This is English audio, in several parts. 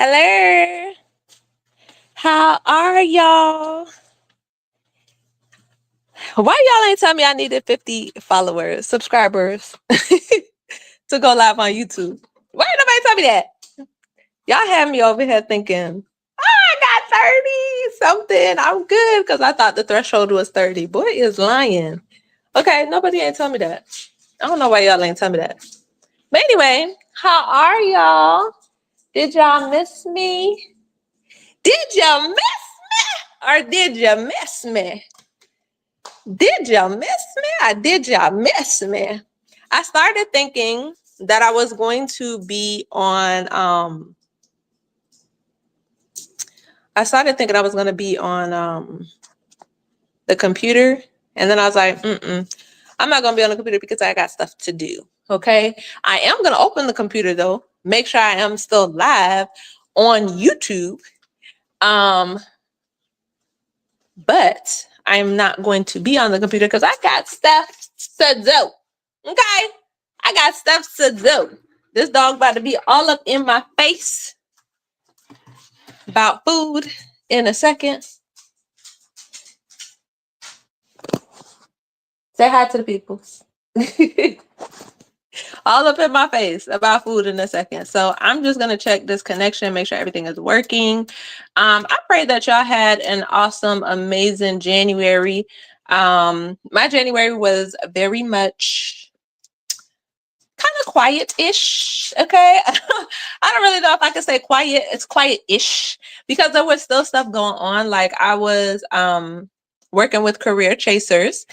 Hello. How are y'all? Why y'all ain't tell me I needed 50 followers, subscribers to go live on YouTube? Why ain't nobody tell me that? Y'all have me over here thinking, I got 30 something. I'm good because I thought the threshold was 30. Boy is lying. Okay, nobody ain't tell me that. I don't know why y'all ain't tell me that. But anyway, how are y'all? Did y'all miss me? Did you miss me? Or did you miss me? Did y'all miss me? Or did y'all miss me? I started thinking that I was going to be on I started thinking I was going to be on the computer, and then I was like, I'm not going to be on the computer because I got stuff to do. Okay? I am going to open the computer though. Make sure I am still live on YouTube. But I'm not going to be on the computer because I got stuff to do. Okay? I got stuff to do. This dog about to be all up in my face about food in a second. Say hi to the people. All up in my face about food in a second. So I'm just going to check this connection, make sure everything is working. I pray that y'all had an awesome, amazing January. My January was very much kind of quiet-ish. Okay. I don't really know if I can say quiet. It's quiet-ish because there was still stuff going on. Like I was working with Career Chasers,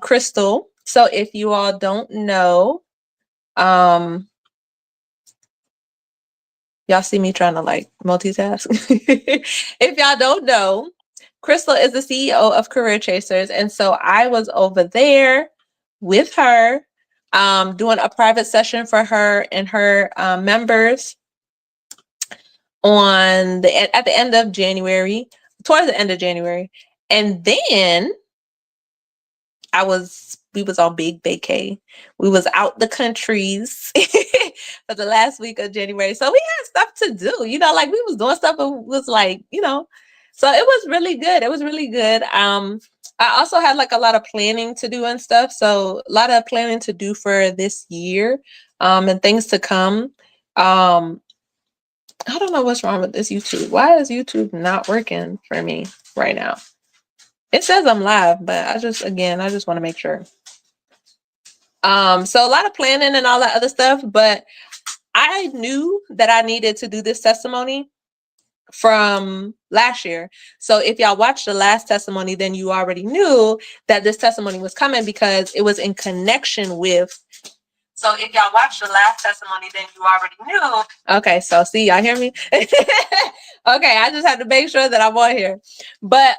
Crystal. So if you all don't know, y'all see me trying to like multitask. If y'all don't know, Crystal is the CEO of Career Chasers. And so I was over there with her, doing a private session for her and her members at the end of January, towards the end of January. And then we was on big vacay. We was out the countries for the last week of January. So we had stuff to do, like we was doing stuff. It was like, so it was really good. It was really good. I also had like a lot of planning to do and stuff. So a lot of planning to do for this year, and things to come. I don't know what's wrong with this YouTube. Why is YouTube not working for me right now? It says I'm live, but I just want to make sure. So a lot of planning and all that other stuff, but I knew that I needed to do this testimony from last year. So if y'all watched the last testimony, then you already knew that this testimony was coming because it was in connection with. So if y'all watched the last testimony, then you already knew. Okay, so see, y'all hear me? Okay, I just have to make sure that I'm on here. But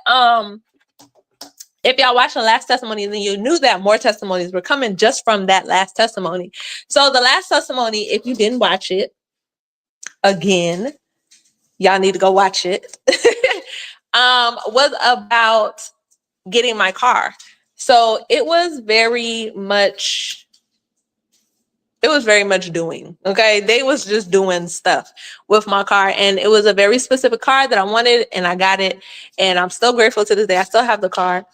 if y'all watched the last testimony, then you knew that more testimonies were coming just from that last testimony. So the last testimony, if you didn't watch it, again, y'all need to go watch it, was about getting my car. So it was very much doing. Okay. They was just doing stuff with my car. And it was a very specific car that I wanted, and I got it. And I'm still grateful to this day. I still have the car.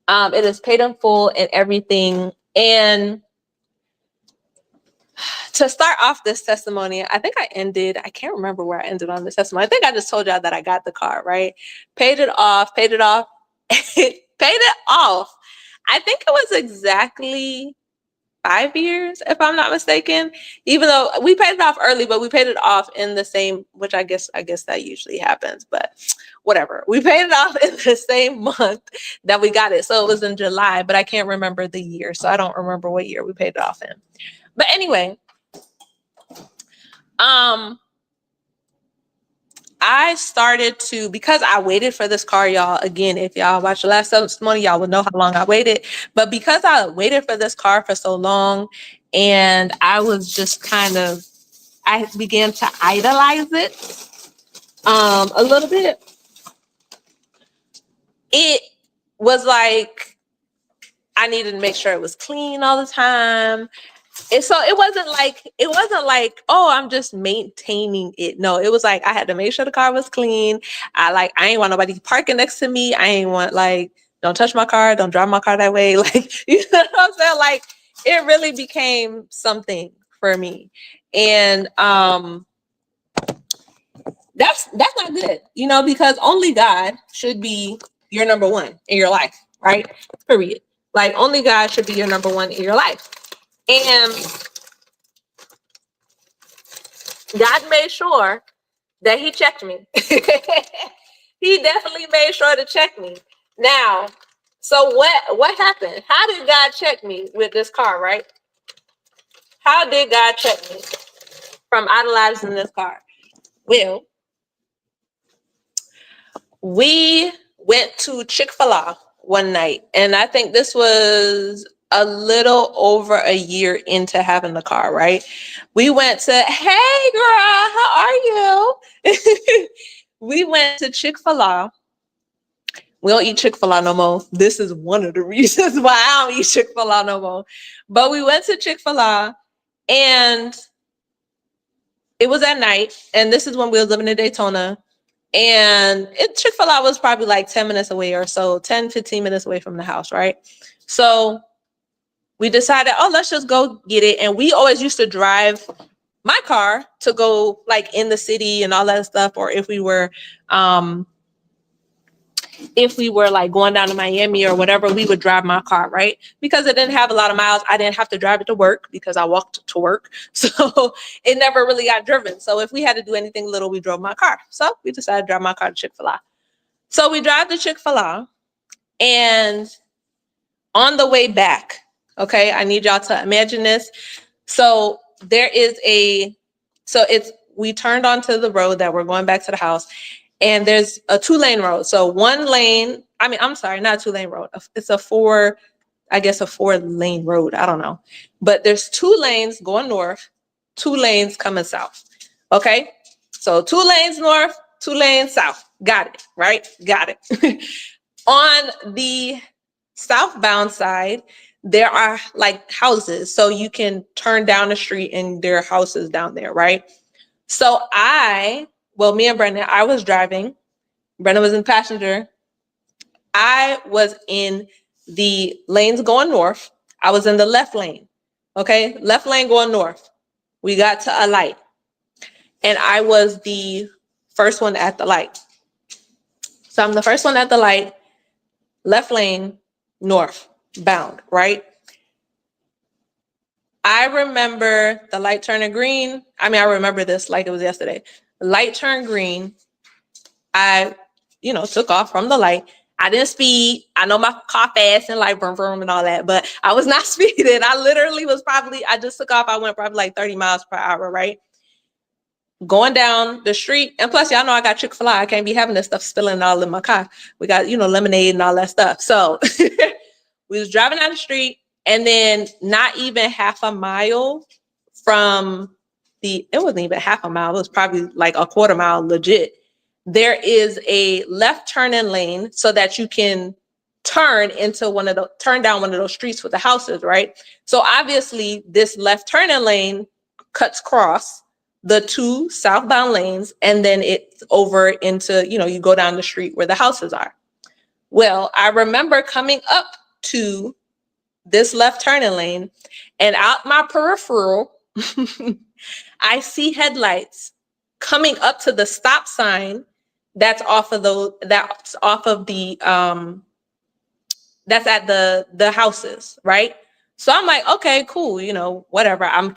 It is paid in full and everything. And to start off this testimony, I can't remember where I ended on this testimony. I think I just told y'all that I got the car, right? Paid it off, paid it off. I think it was exactly 5 years, if I'm not mistaken, even though we paid it off early, but we paid it off in the same, which I guess that usually happens, but whatever. We paid it off in the same month that we got it. So it was in July, but I can't remember the year. So I don't remember what year we paid it off in. But anyway, I started to, because I waited for this car, y'all. Again, if y'all watch the last testimony, y'all will know how long I waited. But because I waited for this car for so long, and I was just I began to idolize it a little bit. It was like I needed to make sure it was clean all the time. And so it wasn't like, oh, I'm just maintaining it. No, it was like I had to make sure the car was clean. I ain't want nobody parking next to me. I ain't want like, don't touch my car, don't drive my car that way. Like, you know what I'm saying? Like, it really became something for me. And that's not good, because only God should be your number one in your life, right? Period. Like, only God should be your number one in your life. And God made sure that he checked me. He definitely made sure to check me. Now, so what happened? How did God check me with this car, right? How did God check me from idolizing this car? Well, we went to Chick-fil-A one night, and I think this was a little over a year into having the car, right? We went to, hey girl, how are you? We went to Chick-fil-A. We don't eat Chick-fil-A no more. This is one of the reasons why I don't eat Chick-fil-A no more. But we went to Chick-fil-A, and it was at night, and this is when we were living in Daytona. And Chick-fil-A was probably like 10 minutes away or so, 10, 15 minutes away from the house, right? So we decided, oh, let's just go get it. And we always used to drive my car to go like in the city and all that stuff. Or if we were like going down to Miami or whatever, we would drive my car, right? Because it didn't have a lot of miles. I didn't have to drive it to work because I walked to work. So it never really got driven. So if we had to do anything little, we drove my car. So we decided to drive my car to Chick-fil-A. So we drive to Chick-fil-A, and on the way back, okay, I need y'all to imagine this. So we turned onto the road that we're going back to the house, and there's a 2-lane road. So one lane, I'm sorry, not a 2-lane road. It's a 4-lane road. I don't know. But there's 2 lanes going north, 2 lanes coming south. Okay. So 2 lanes north, 2 lanes south. Got it, right? Got it. On the southbound side, there are like houses. So you can turn down the street and there are houses down there, right? So me and Brenda, I was driving. Brenda was in passenger. I was in the lanes going north. I was in the left lane. Okay, left lane going north. We got to a light, and I was the first one at the light. So I'm the first one at the light, left lane, north bound, right? I remember the light turning green. I remember this like it was yesterday. The light turned green. I, took off from the light. I didn't speed. I know my car fast and like vroom vroom and all that, but I was not speeding. I literally I just took off. I went probably like 30 miles per hour, right? Going down the street. And plus, y'all know I got Chick-fil-A. I can't be having this stuff spilling all in my car. We got, lemonade and all that stuff. So we was driving down the street, and then not even half a mile from it wasn't even half a mile. It was probably like a quarter mile legit. There is a left turning lane so that you can turn down one of those streets with the houses, right? So obviously this left turning lane cuts across the 2 southbound lanes, and then it's over into, you go down the street where the houses are. Well, I remember coming up to this left turning lane, and out my peripheral, I see headlights coming up to the stop sign that's off of the that's at the houses, right? So I'm like, okay, cool, whatever. I'm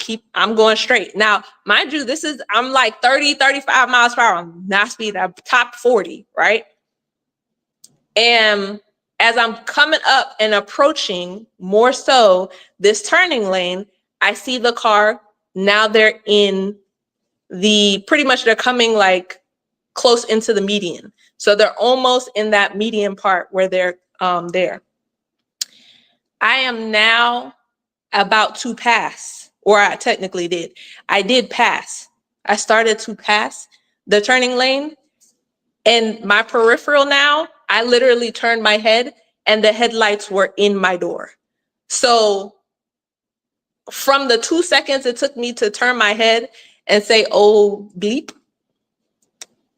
going straight. Now, mind you, I'm like 30, 35 miles per hour. I'm not speed, I'm top 40, right? And as I'm coming up and approaching more so this turning lane, I see the car. Now they're they're coming like close into the median. So they're almost in that median part where they're there. I am now about to pass, or I technically did. I did pass. I started to pass the turning lane, and my peripheral now, I literally turned my head and the headlights were in my door. So from the 2 seconds it took me to turn my head and say, oh, bleep,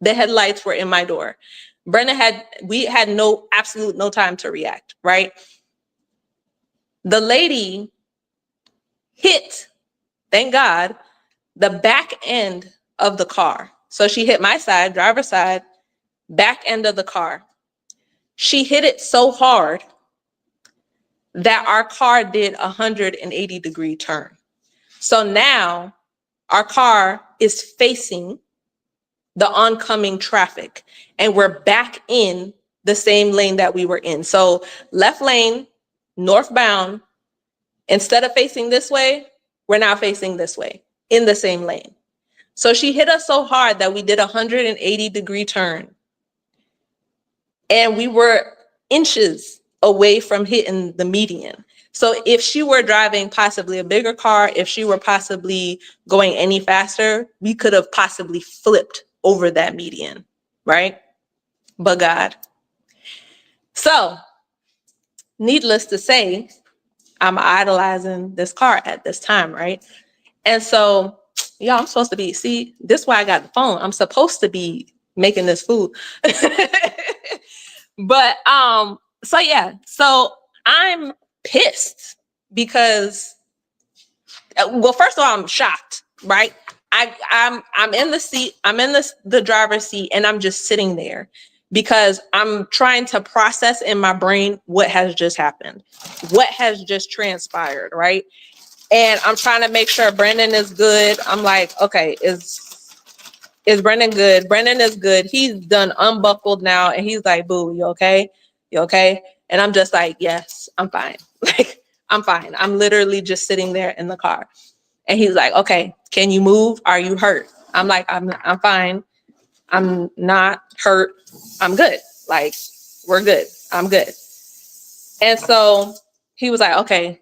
the headlights were in my door. We had absolute no time to react, right? The lady hit, thank God, the back end of the car. So she hit my side, driver's side, back end of the car. She hit it so hard that our car did a 180-degree turn. So now our car is facing the oncoming traffic and we're back in the same lane that we were in. So left lane, northbound, instead of facing this way, we're now facing this way in the same lane. So she hit us so hard that we did a 180-degree turn. And we were inches away from hitting the median. So if she were driving possibly a bigger car, if she were possibly going any faster, we could have possibly flipped over that median, right? But God. So, needless to say, I'm idolizing this car at this time, right? And so, y'all, I'm supposed to be, see, this is why I got the phone. I'm supposed to be making this food. But so yeah, so I'm pissed because well, first of all, I'm shocked, right? I'm in the seat, I'm in the driver's seat, and I'm just sitting there because I'm trying to process in my brain what has just happened, what has just transpired, right? And I'm trying to make sure Brendan is good. I'm like, okay, is Brendan good? Brendan is good. He's done unbuckled now. And he's like, boo, you okay? You okay? And I'm just like, yes, I'm fine. Like, I'm fine. I'm literally just sitting there in the car. And he's like, okay, can you move? Are you hurt? I'm like, I'm fine. I'm not hurt. I'm good. Like, we're good. I'm good. And so he was like, okay,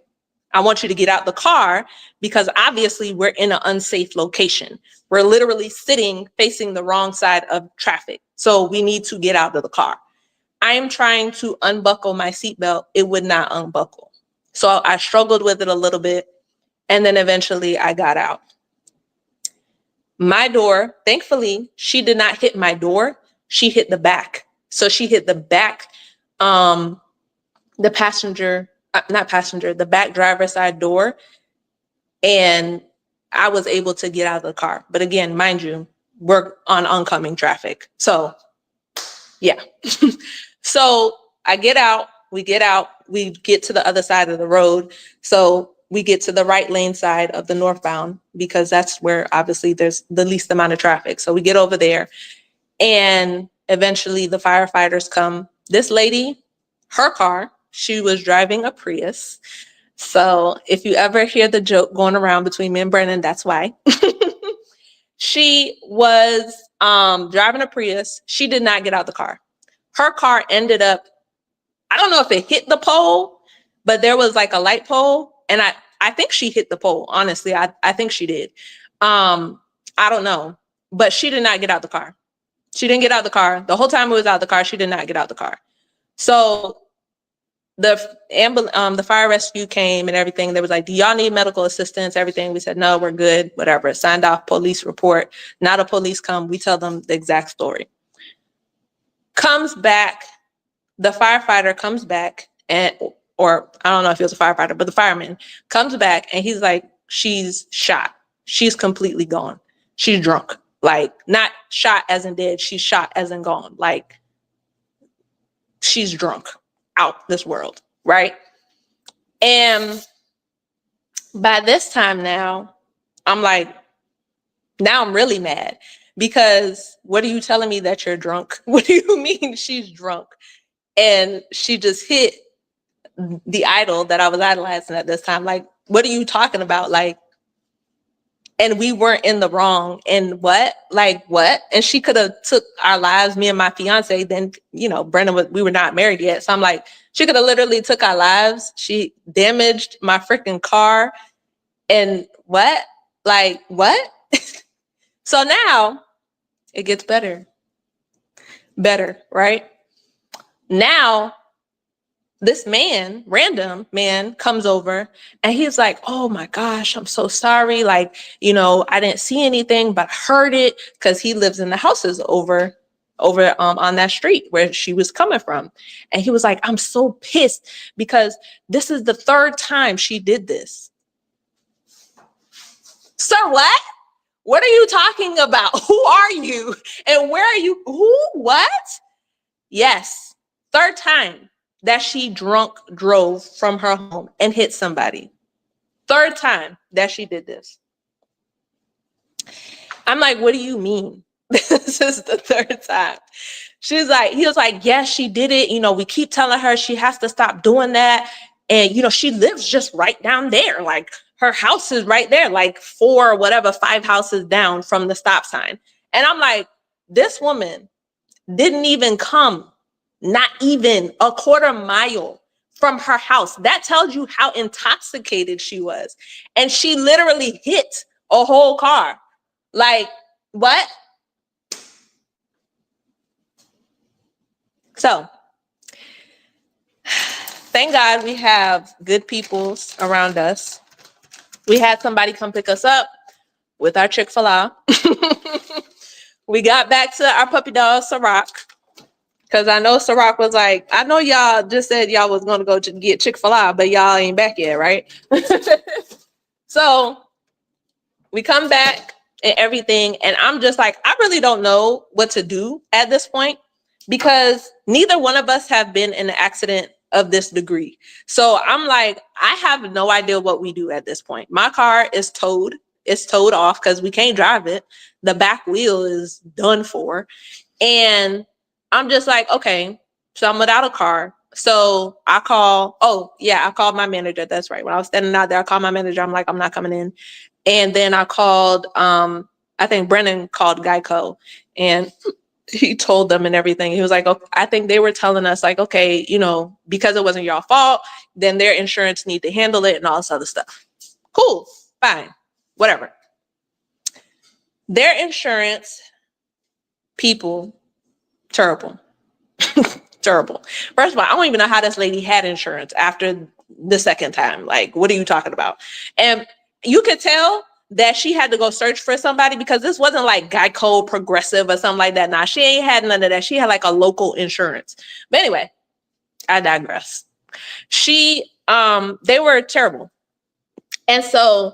I want you to get out the car because obviously we're in an unsafe location. We're literally sitting facing the wrong side of traffic. So we need to get out of the car. I am trying to unbuckle my seatbelt. It would not unbuckle. So I struggled with it a little bit. And then eventually I got out. My door, thankfully, she did not hit my door. She hit the back. So she hit the back, the back driver's side door. And I was able to get out of the car. But again, mind you, we're on oncoming traffic. So yeah. So I get out, we get to the other side of the road. So we get to the right lane side of the northbound because that's where obviously there's the least amount of traffic. So we get over there and eventually the firefighters come. This lady, her car, she was driving a Prius. So if you ever hear the joke going around between me and Brennan, that's why. She was driving a Prius. She did not get out the car. Her car ended up, I don't know if it hit the pole, but there was like a light pole. And I think she hit the pole. Honestly, I think she did. I don't know, but she did not get out the car. She didn't get out the car. The whole time it was out the car, she did not get out the car. So the fire rescue came and everything. They was like, do y'all need medical assistance? Everything. We said, no, we're good. Whatever. Signed off police report. Now the police come. We tell them the exact story. Comes back. The firefighter comes back or I don't know if it was a firefighter, but the fireman comes back and he's like, she's shot. She's completely gone. She's drunk. Like, not shot as in dead. She's shot as in gone. Like, she's drunk. Out this world, right? And by this time now, I'm like, now I'm really mad because what are you telling me that you're drunk? What do you mean she's drunk? And she just hit the idol that I was idolizing at this time. Like, what are you talking about? Like, and we weren't in the wrong. And what? Like, what? And she could have took our lives, me and my fiance. Then, you know, we were not married yet. So I'm like, she could have literally took our lives. She damaged my freaking car. And what? Like, what? So now it gets better, right? Now this man, random man, comes over and he's like, oh my gosh, I'm so sorry. Like, I didn't see anything, but heard it, because he lives in the houses over on that street where she was coming from. And he was like, I'm so pissed because this is the third time she did this. Sir, what? What are you talking about? Who are you? And where are you? Who? What? Yes. Third time that she drunk drove from her home and hit somebody. Third time that she did this. I'm like, what do you mean? This is the third time. He was like, yes, she did it. We keep telling her she has to stop doing that. And, she lives just right down there. Like, her house is right there, like 5 houses down from the stop sign. And I'm like, this woman didn't even come, not even a quarter mile from her house. That tells you how intoxicated she was. And she literally hit a whole car. Like, what? So, thank God we have good people around us. We had somebody come pick us up with our Chick-fil-A. We got back to our puppy dog, Ciroc, because I know Ciroc was like, I know y'all just said y'all was going to go to get Chick-fil-A, but y'all ain't back yet, right? So we come back and everything, and I'm just like, I really don't know what to do at this point, because neither one of us have been in an accident of this degree. So I'm like, I have no idea what we do at this point. My car is towed. It's towed off because we can't drive it. The back wheel is done for. And I'm just like, okay, so I'm without a car. So I called my manager. That's right. When I was standing out there, I called my manager. I'm like, I'm not coming in. And then I called, I think Brennan called Geico, and he told them and everything. He was like, okay, I think they were telling us like, okay, because it wasn't your fault, then their insurance need to handle it and all this other stuff. Cool, fine, whatever. Their insurance people, terrible. Terrible. First of all, I don't even know how this lady had insurance after the second time. Like, what are you talking about? And you could tell that she had to go search for somebody, because this wasn't like Geico, Progressive, or something like that. Nah, she ain't had none of that. She had like a local insurance. But anyway, I digress. They were terrible. And so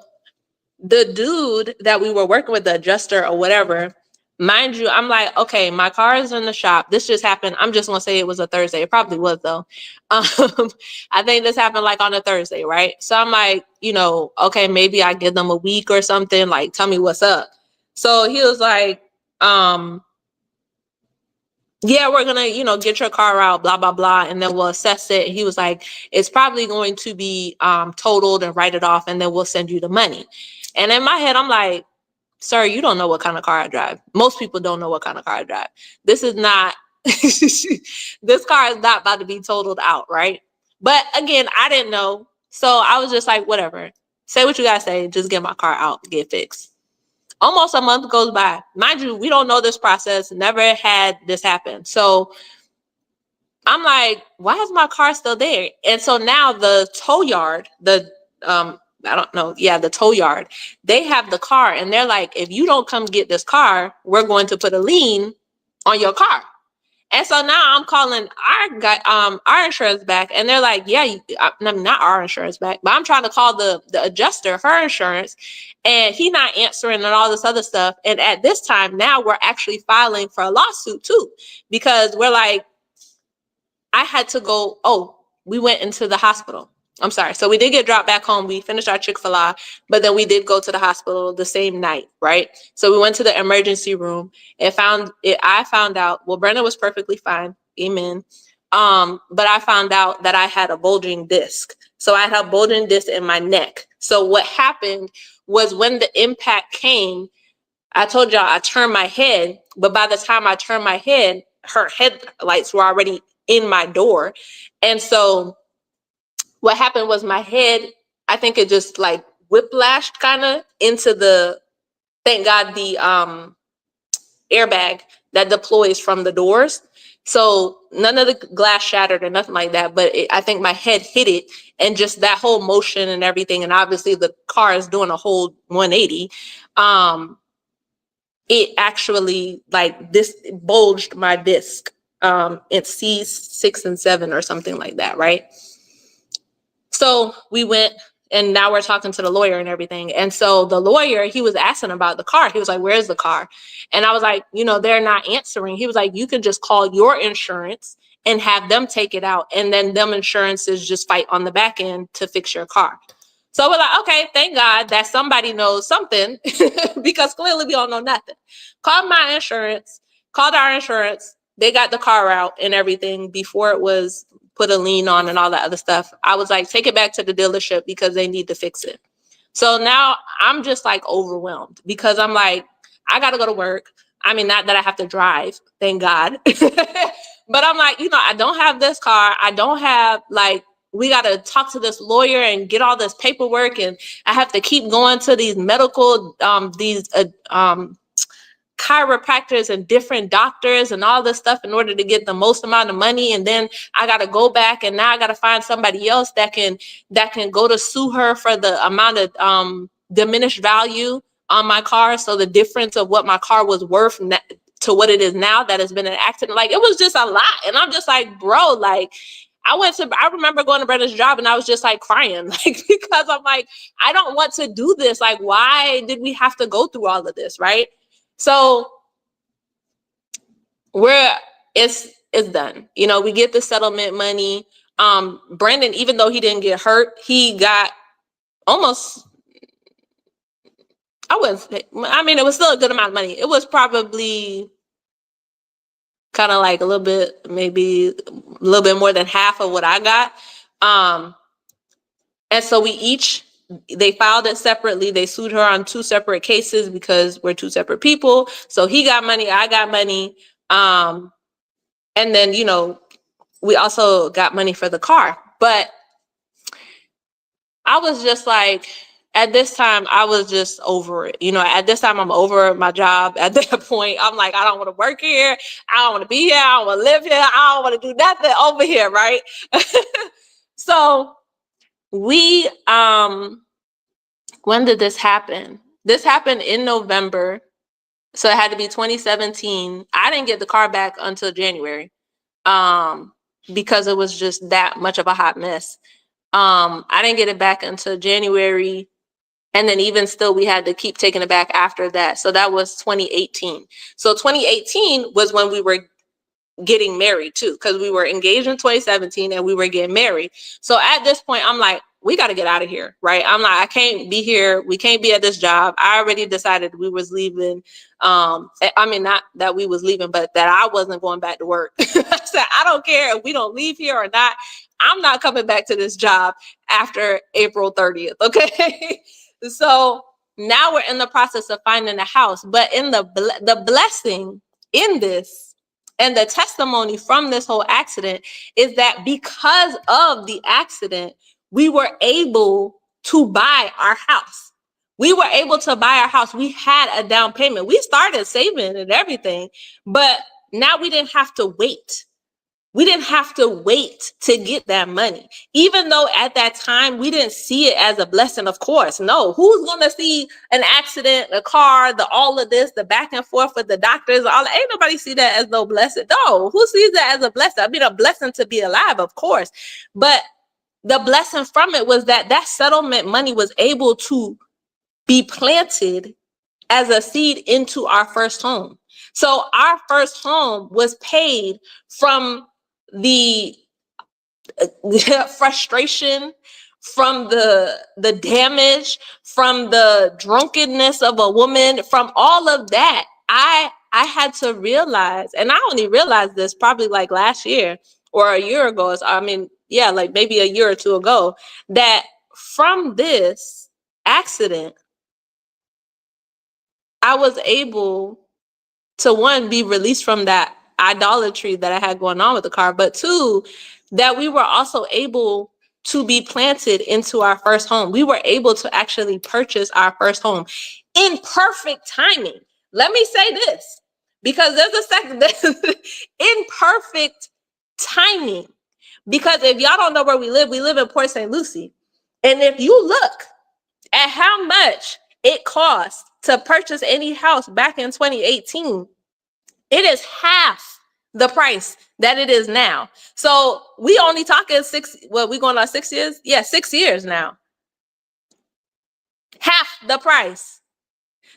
the dude that we were working with, the adjuster or whatever, mind you, I'm like, okay, my car is in the shop. This just happened. I'm just gonna say it was a Thursday. It probably was though. I think this happened like on a Thursday, right? So I'm like, okay, maybe I give them a week or something. Like, tell me what's up. So he was like, yeah, we're gonna, get your car out, blah, blah, blah, and then we'll assess it. And he was like, it's probably going to be totaled and write it off, and then we'll send you the money. And in my head, I'm like, sir, you don't know what kind of car I drive. Most people don't know what kind of car I drive. This is not, this car is not about to be totaled out, right? But again, I didn't know. So I was just like, whatever. Say what you gotta say. Just get my car out, get fixed. Almost a month goes by. Mind you, we don't know this process. Never had this happen. So I'm like, why is my car still there? And so now the tow yard, the tow yard, they have the car, and they're like, if you don't come get this car, we're going to put a lien on your car. And so now I'm calling our insurance back, and they're like, yeah, not our insurance back, but I'm trying to call the adjuster, her insurance, and he not answering and all this other stuff. And at this time, now we're actually filing for a lawsuit too, because we're like, I had to go, we went into the hospital. I'm sorry. So we did get dropped back home. We finished our Chick-fil-A, but then we did go to the hospital the same night, right? So we went to the emergency room and I found out, well, Brenda was perfectly fine. Amen. But I found out that I had a bulging disc. So I had a bulging disc in my neck. So what happened was, when the impact came, I told y'all I turned my head, but by the time I turned my head, her headlights were already in my door. And so what happened was, my head, I think it just like whiplashed kind of into thank God, the airbag that deploys from the doors. So none of the glass shattered or nothing like that, but I think my head hit it, and just that whole motion and everything, and obviously the car is doing a whole 180. It actually, like, this bulged my disc. It's C6 and 7 or something like that, right? So we went, and now we're talking to the lawyer and everything. And so the lawyer, he was asking about the car. He was like, where's the car? And I was like, they're not answering. He was like, you can just call your insurance and have them take it out. And then them insurances just fight on the back end to fix your car. So we're like, okay, thank God that somebody knows something because clearly we don't know nothing. Called my insurance, called our insurance. They got the car out and everything before it was put a lien on and all that other stuff. I was like, take it back to the dealership because they need to fix it. So now I'm just like overwhelmed because I'm like, I got to go to work. I mean, not that I have to drive, thank God. But I'm like, I don't have this car. I don't have, like, we got to talk to this lawyer and get all this paperwork. And I have to keep going to these medical, chiropractors and different doctors and all this stuff in order to get the most amount of money. And then I got to go back, and now I got to find somebody else that can go to sue her for the amount of diminished value on my car. So the difference of what my car was worth to what it is now that has been an accident, like, it was just a lot. And I'm just like, bro, like, I remember going to Brenda's job and I was just like crying, like, because I'm like, I don't want to do this. Like, why did we have to go through all of this? Right. So it's done. We get the settlement money. Brandon, even though he didn't get hurt, he got almost, it was still a good amount of money. It was probably kind of like maybe a little bit more than half of what I got. And so they filed it separately. They sued her on 2 separate cases because we're 2 separate people. So he got money, I got money. And then, we also got money for the car. But I was just like, at this time, I was just over it. At this time, I'm over my job. At that point, I'm like, I don't want to work here. I don't want to be here. I don't want to live here. I don't want to do nothing over here, right? So we, when did this happen? This happened in November. So it had to be 2017. I didn't get the car back until January, because it was just that much of a hot mess. I didn't get it back until January. And then even still, we had to keep taking it back after that. So that was 2018. So 2018 was when we were getting married too, because we were engaged in 2017 and we were getting married. So at this point, I'm like, we got to get out of here, right? I'm like, I can't be here. We can't be at this job. I already decided we was leaving. Not that we was leaving, but that I wasn't going back to work. I said, I don't care if we don't leave here or not. I'm not coming back to this job after April 30th. Okay. So now we're in the process of finding a house, but in the blessing in this and the testimony from this whole accident is that because of the accident, we were able to buy our house. We were able to buy our house. We had a down payment. We started saving and everything, but now we didn't have to wait. We didn't have to wait to get that money, even though at that time we didn't see it as a blessing. Of course, no. Who's going to see an accident, a car, all of this, the back and forth with the doctors? Ain't nobody see that as no blessing. No, who sees that as a blessing? I mean, a blessing to be alive, of course. But the blessing from it was that settlement money was able to be planted as a seed into our first home. So our first home was paid from the frustration, from the damage, from the drunkenness of a woman, from all of that. I had to realize, and I only realized this probably like last year or a year ago. Like maybe a year or two ago, that from this accident, I was able to, one, be released from that idolatry that I had going on with the car, but 2, that we were also able to be planted into our first home. We were able to actually purchase our first home in perfect timing. Let me say this. because there's a second imperfect timing. Because if y'all don't know where we live in Port St. Lucie. And if you look at how much it cost to purchase any house back in 2018, it is half the price that it is now. So we only talking we going on 6 years? Yeah, 6 years now. Half the price.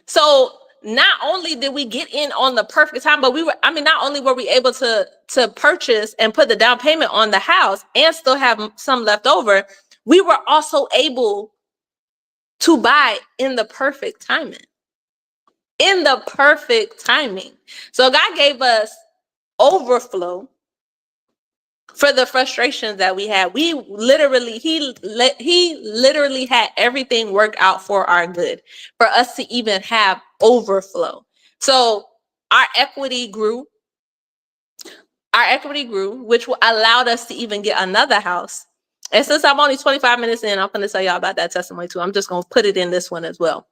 So not only did we get in on the perfect time, but not only were we able to purchase and put the down payment on the house and still have some left over, we were also able to buy in the perfect timing. In the perfect timing. So God gave us overflow for the frustrations that we had. He literally had everything work out for our good, for us to even have overflow. So our equity grew, which allowed us to even get another house. And since I'm only 25 minutes in, I'm going to tell y'all about that testimony too. I'm just going to put it in this one as well.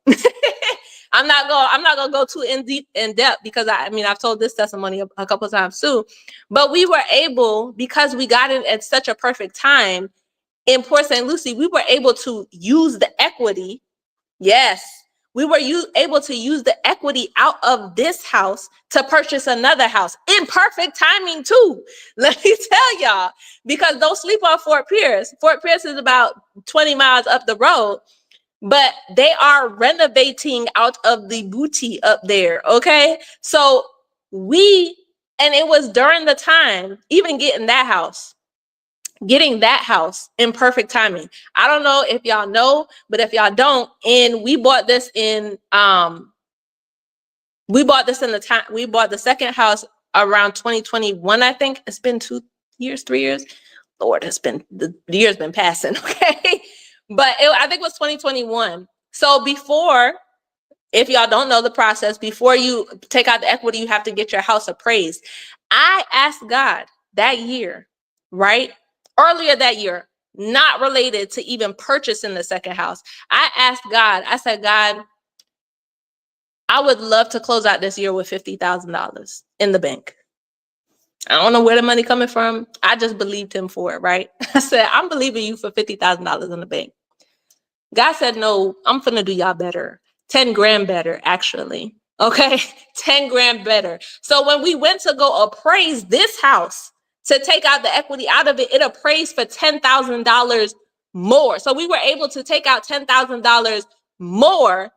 I'm not going to go too in depth because I've told this testimony a couple of times too, but we were able, because we got it at such a perfect time in Port St. Lucie, we were able to use the equity. Yes. We were able to use the equity out of this house to purchase another house in perfect timing too. Let me tell y'all, because don't sleep on Fort Pierce. Fort Pierce is about 20 miles up the road, but they are renovating out of the booty up there. Okay. So and it was during the time, even getting that house in perfect timing. I don't know if y'all know, but if y'all don't, and we bought this in the second house around 2021, I think. It's been 2 years, 3 years. Lord, the year's been passing, okay? But I think it was 2021. So before, if y'all don't know the process, before you take out the equity, you have to get your house appraised. I asked God that year, right? Earlier that year, not related to even purchasing the second house. I asked God, I said, God, I would love to close out this year with $50,000 in the bank. I don't know where the money coming from. I just believed him for it, right? I said, I'm believing you for $50,000 in the bank. God said, no, I'm finna do y'all better. 10 grand better, actually. Okay, 10 grand better. So when we went to go appraise this house to take out the equity out of it, it appraised for $10,000 more. So we were able to take out $10,000 more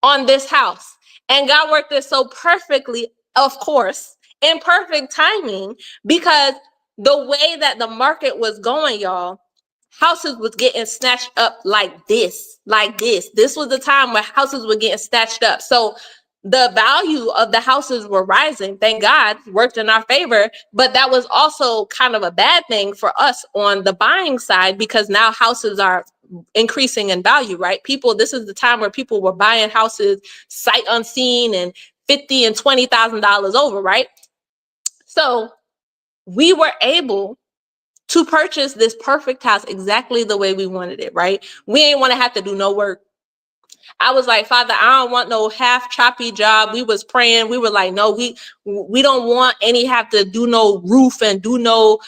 on this house. And God worked this so perfectly, of course, in perfect timing, because the way that the market was going, y'all, houses was getting snatched up like this. This was the time where houses were getting snatched up. So the value of the houses were rising. Thank God, worked in our favor. But that was also kind of a bad thing for us on the buying side, because now houses are increasing in value, right? This is the time where people were buying houses sight unseen and $50,000 and $20,000 over, right? So we were able to purchase this perfect house exactly the way we wanted it, right? We ain't want to have to do no work. I was like, Father, I don't want no half choppy job. We was praying. We were like, no, we don't want have to do no roof and do no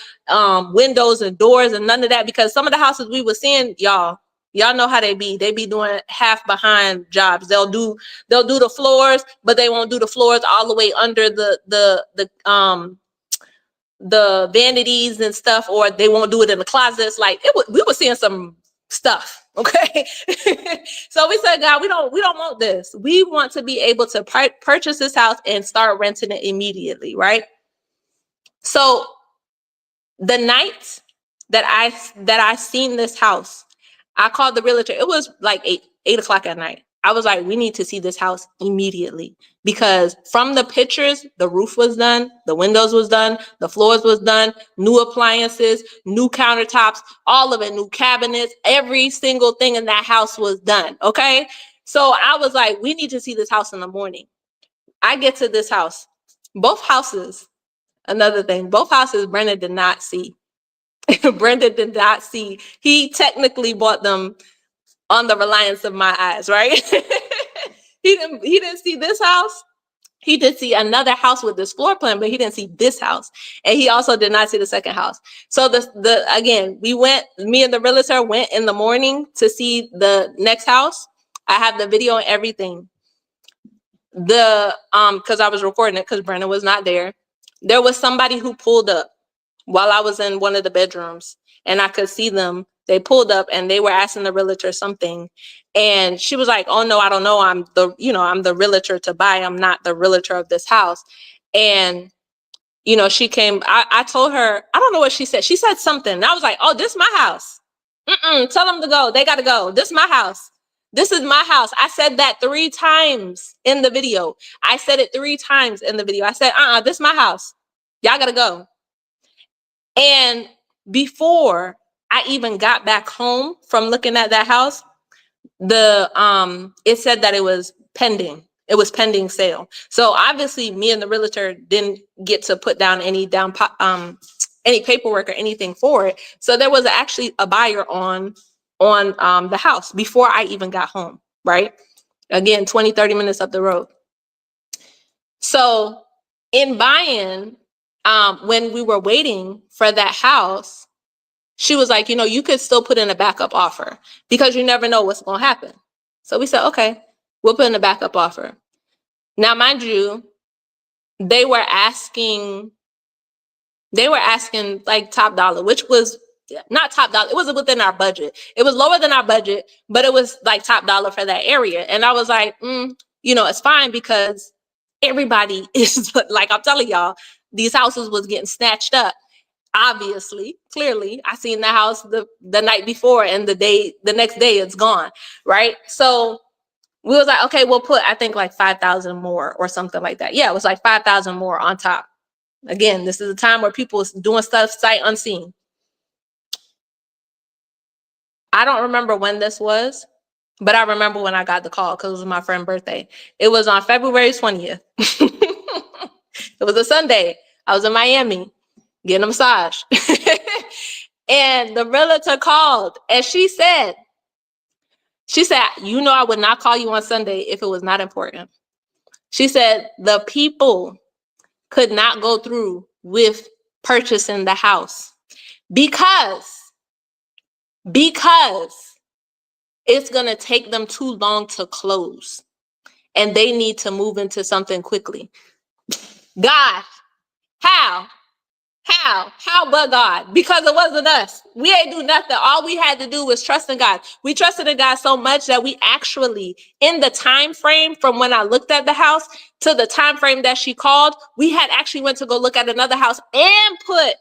windows and doors and none of that, because some of the houses we were seeing, y'all know how they be doing half behind jobs. They'll do the floors, but they won't do the floors all the way under the vanities and stuff, or they won't do it in the closets. We were seeing some stuff. Okay. So we said, God, we don't want this. We want to be able to purchase this house and start renting it immediately. Right. So the night that I seen this house, I called the realtor. It was like 8 o'clock at night. I was like, we need to see this house immediately, because from the pictures, the roof was done, the windows was done, the floors was done, new appliances, new countertops, all of it, new cabinets, every single thing in that house was done. Okay. So I was like, we need to see this house in the morning. I get to this house, both houses, another thing, both houses Brendan did not see. Brendan did not see. He technically bought them on the reliance of my eyes, right? He didn't see this house. he did see another house with this floor plan, but he didn't see this house. And he also did not see the second house. So again, me and the realtor went in the morning to see the next house. I have the video and everything. Because I was recording it because Brandon was not there. There was somebody who pulled up while I was in one of the bedrooms, and I could see them. They pulled up and they were asking the realtor something. And she was like, oh no, I don't know. I'm the realtor to buy. I'm not the realtor of this house. And, she came, I told her, I don't know what she said. She said something. And I was like, oh, this is my house. Tell them to go. They got to go. This is my house. This is my house. I said that 3 times in the video. I said it 3 times in the video. I said, this is my house. Y'all got to go. And before I even got back home from looking at that house, it said that it was pending. It was pending sale. So obviously me and the realtor didn't get to put down any paperwork or anything for it. So there was actually a buyer on the house before I even got home, right? Again, 20-30 minutes up the road. So in buying, when we were waiting for that house, she was like, you could still put in a backup offer because you never know what's going to happen. So we said, okay, we'll put in a backup offer. Now, mind you, they were asking like top dollar, which was not top dollar. It was within our budget. It was lower than our budget, but it was like top dollar for that area. And I was like, it's fine because everybody is like, I'm telling y'all, these houses was getting snatched up. Obviously, clearly, I seen the house the night before and the next day it's gone, right? So we was like, okay, we'll put, I think like 5,000 more or something like that. Yeah, it was like 5,000 more on top. Again, this is a time where people is doing stuff sight unseen. I don't remember when this was, but I remember when I got the call because it was my friend's birthday. It was on February 20th. It was a Sunday. I was in Miami getting a massage. And the realtor called and she said, I would not call you on Sunday if it was not important. She said the people could not go through with purchasing the house because it's going to take them too long to close and they need to move into something quickly. God, how but God? Because it wasn't us. We ain't do nothing. All we had to do was trust in God. We trusted in God so much that we actually, in the time frame from when I looked at the house to the time frame that she called, we had actually went to go look at another house and put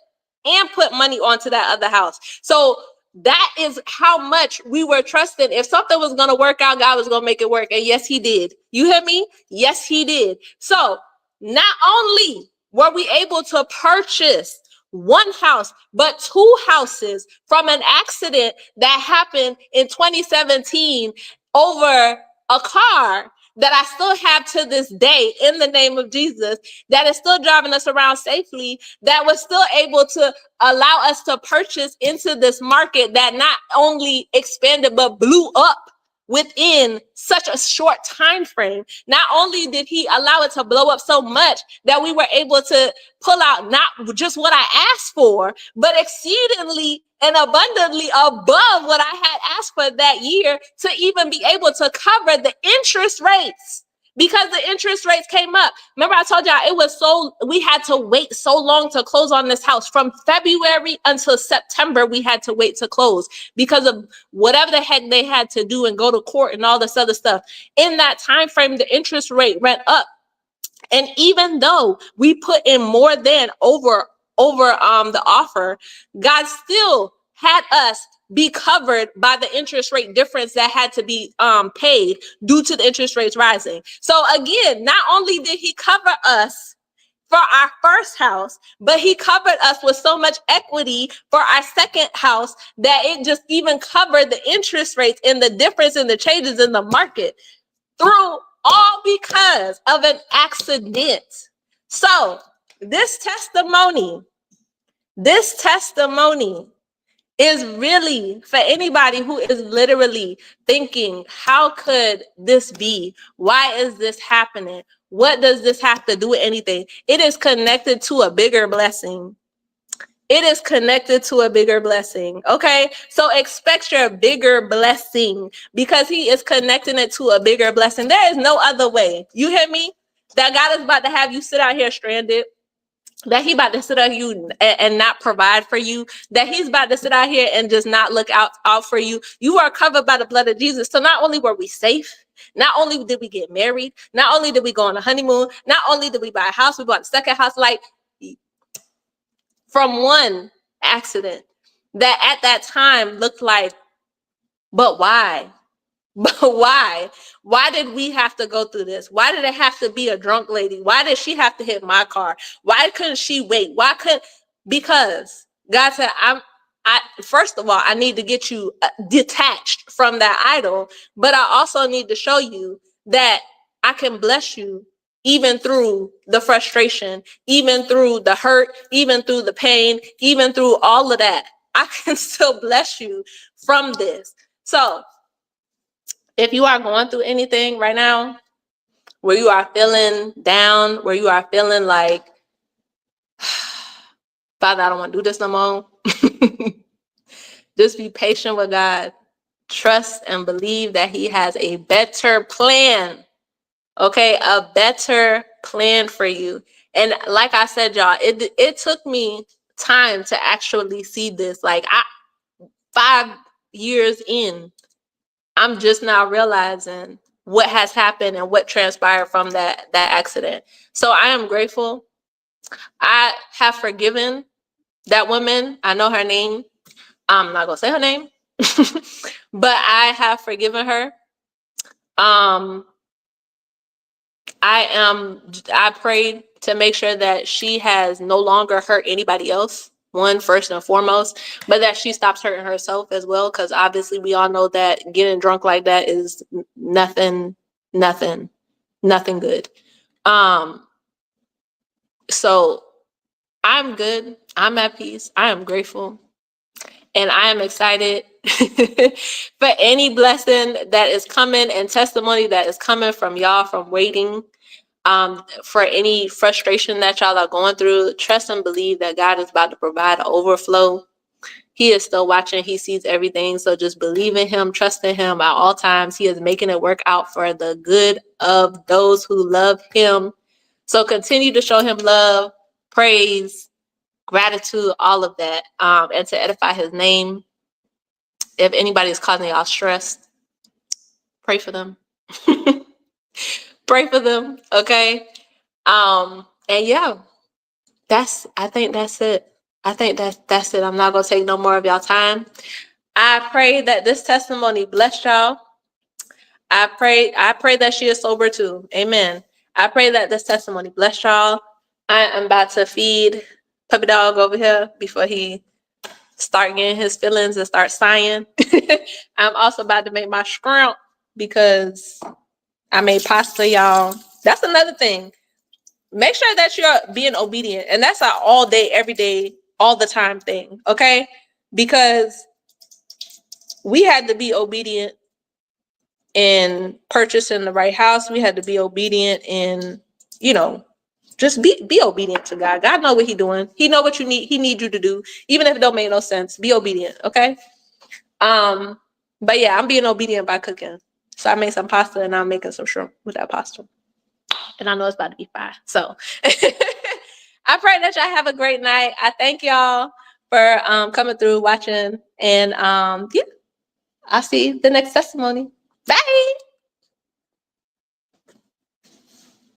money onto that other house. So that is how much we were trusting. If something was going to work out, God was going to make it work. And yes, he did. You hear me? Yes, he did. So not only were we able to purchase one house, but 2 houses from an accident that happened in 2017 over a car that I still have to this day in the name of Jesus, that is still driving us around safely, that was still able to allow us to purchase into this market that not only expanded, but blew up within such a short time frame. Not only did he allow it to blow up so much that we were able to pull out not just what I asked for, but exceedingly and abundantly above what I had asked for that year to even be able to cover the interest rates. Because the interest rates came up. Remember, I told y'all we had to wait so long to close on this house. From February until September, we had to wait to close because of whatever the heck they had to do and go to court and all this other stuff. In that time frame, the interest rate went up. And even though we put in more than over the offer, God still had us be covered by the interest rate difference that had to be paid due to the interest rates rising. So again, not only did he cover us for our first house, but he covered us with so much equity for our second house that it just even covered the interest rates and the difference in the changes in the market through all because of an accident. So this testimony is really for anybody who is literally thinking, how could this be? Why is this happening? What does this have to do with anything? It is connected to a bigger blessing. It is connected to a bigger blessing. Okay. So expect your bigger blessing because he is connecting it to a bigger blessing. There is no other way. You hear me? That God is about to have you sit out here stranded. That he about to sit out you and not provide for you. That he's about to sit out here and just not look out for you. You are covered by the blood of Jesus. So not only were we safe, not only did we get married, not only did we go on a honeymoon, not only did we buy a house, we bought a second house. Like, from one accident that at that time looked like, but why? But why? Why did we have to go through this? Why did it have to be a drunk lady? Why did she have to hit my car? Why couldn't she wait? Why couldn't? Because God said, first of all, I need to get you detached from that idol, but I also need to show you that I can bless you even through the frustration, even through the hurt, even through the pain, even through all of that. I can still bless you from this. So if you are going through anything right now, where you are feeling down, where you are feeling like, Father, I don't want to do this no more. Just be patient with God. Trust and believe that he has a better plan. Okay, a better plan for you. And like I said, y'all, it took me time to actually see this. Like 5 years in, I'm just now realizing what has happened and what transpired from that accident. So I am grateful. I have forgiven that woman. I know her name. I'm not gonna say her name, but I have forgiven her. I prayed to make sure that she has no longer hurt anybody else, one, first and foremost, but that she stops hurting herself as well, because obviously we all know that getting drunk like that is nothing good. So I'm good. I'm at peace. I am grateful. And I am excited for any blessing that is coming and testimony that is coming from y'all from waiting. For any frustration that y'all are going through, trust and believe that God is about to provide an overflow. He is still watching. He sees everything. So just believe in him, trust in him at all times. He is making it work out for the good of those who love him. So continue to show him love, praise, gratitude, all of that, and to edify his name. If anybody is causing y'all stress, pray for them. Pray for them, okay? And yeah, I think that's it. I think that's it. I'm not gonna take no more of y'all time. I pray that this testimony blessed y'all. I pray that she is sober too. Amen. I pray that this testimony blessed y'all. I am about to feed puppy dog over here before he start getting his feelings and start sighing. I'm also about to make my scrimp because I made pasta, y'all. That's another thing. Make sure that you're being obedient. And that's an all day, every day, all the time thing. Okay? Because we had to be obedient in purchasing the right house. We had to be obedient in, just be obedient to God. God know what he doing. He know what you need. He need you to do. Even if it don't make no sense, be obedient. Okay? But yeah, I'm being obedient by cooking. So I made some pasta and I'm making some shrimp with that pasta. And I know it's about to be fine. So I pray that y'all have a great night. I thank y'all for coming through, watching. And yeah, I'll see the next testimony. Bye.